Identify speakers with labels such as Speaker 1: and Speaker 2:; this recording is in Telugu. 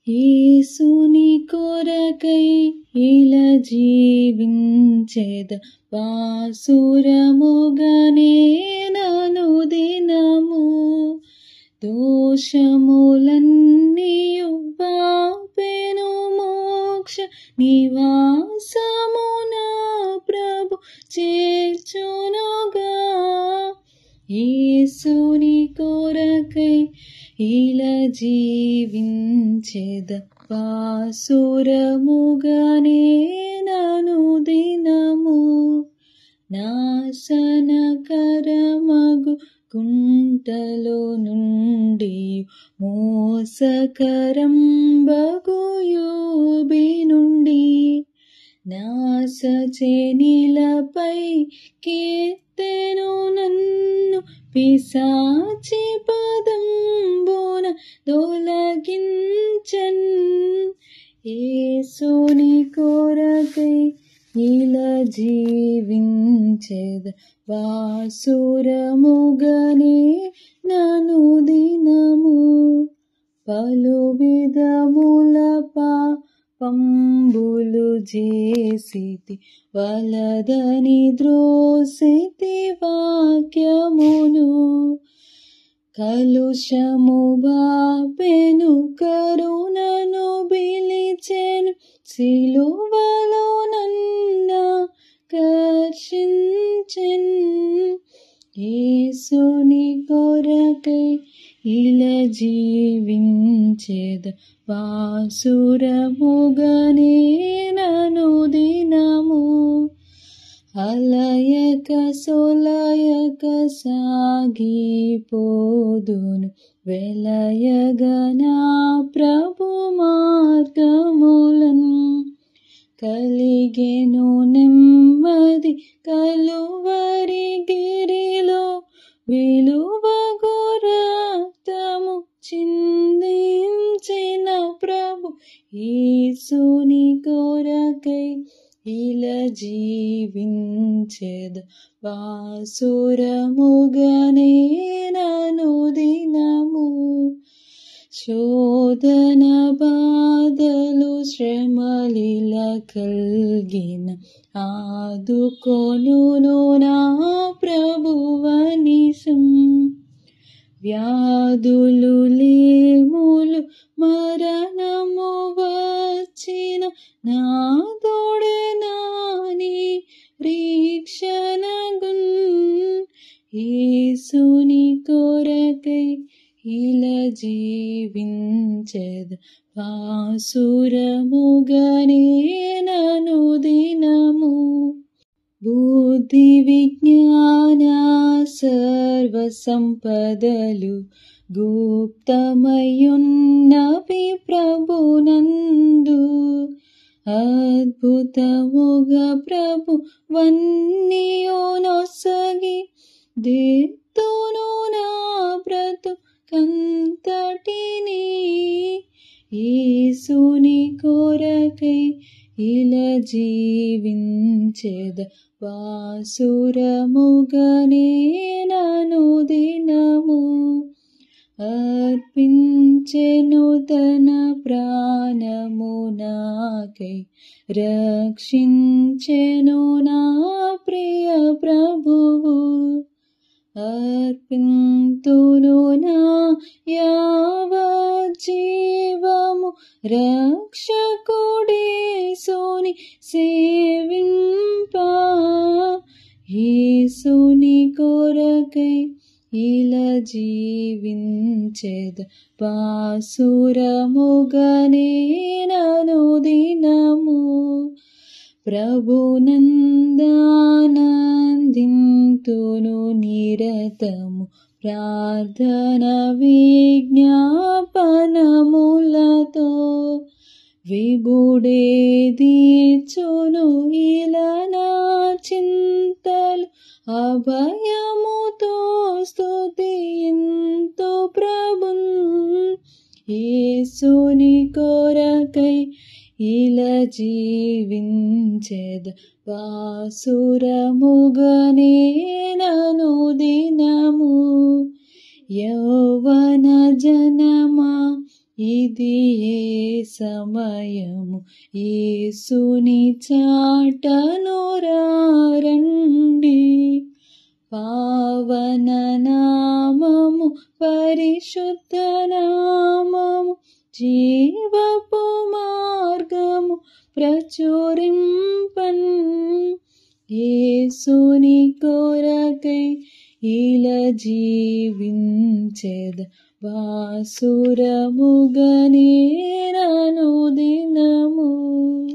Speaker 1: యేసుని కొరకై ఇలా జీవించేద వాసురముగనే నను దినము దోషములన్నీయు పాపెను మోక్ష నివాసమున ప్రభు చేర్చునుగా. యేసుని కొరకై ఇలా జీవించేద వాసురముగనే నను దినము నాశనకరమగు కుంటలో నుండి మోసకరంబగు యోబి నుండి నాశచేనిలపై కీర్తెను నన్ను పిశాచి పదంబున తొలగించెన్. యేసుని కొరకై ఇలా జీవించేద వాసురముగనే నను దినము పలు విధముల పాపంబులు చేసితి వలదని ద్రోసితి వాక్యమును కలుషము బాపెను కరుణను పిలిచెను సిలువలో నన్ను కర్షించెన్. యేసుని కొరకై ఇలా జీవించేద వాసురముగనే నను దినము అలయక సొలయక సాగిపోదును వెలయగనా ప్రభు మార్గములన్ కలిగెను నెమ్మది కలువరి గిరిలో విలువగు రక్తము చిందించిన ప్రభు. యేసుని కొరకై ఇలా జీవించేద వాసురముగనే నను దినము శోధన బాధలు శ్రమలిల కల్గిన ఆదుకొనును నా ప్రభువనిసం వ్యాధులు లేములు మరణము వచ్చిన నా తోడే నాని రీక్షణగున్. యేసుని కొరకై ఇలా జీవించేద వాసురముగనే నను దినము బుద్ధి విజ్ఞాన సర్వ సంపదలు గుప్తమయున్నవి ప్రభునందు అద్భుతముగా ప్రభు వన్నీయోనొసగి దిత్తును నా బ్రతుకంతటిని. యేసుని కొరకై ఇలా జీవించేద వాసురముగనే నను దినము అర్పించెను తన ప్రాణము నాకై రక్షించెను నా ప్రియ ప్రభువు అర్పింతును నా యావజ్జీవము రక్షకుడేసుని సేవింప. యేసుని కొరకై ఇలా జీవించేద వాసురముగనే నను దినము ప్రభునందానందింతును నిరతము ప్రార్థన విజ్ఞాపనములతో విభుడేదీర్చును ఇలా నా చింతలు అభయముతో స్తుతింతు ప్రభున్. యేసుని కొరకై ఇలా జీవించేద వాసురముగనే నను దినము యౌవన జనమా ఇది ఏ సమయము యేసుని చాటను రండి. పావన నామము పరిశుద్ధ నామము జీవపు మార్గము ప్రచురింపన్. యేసుని కొరకై ఇలా జీవించెద బాసురముగనే నను దినము.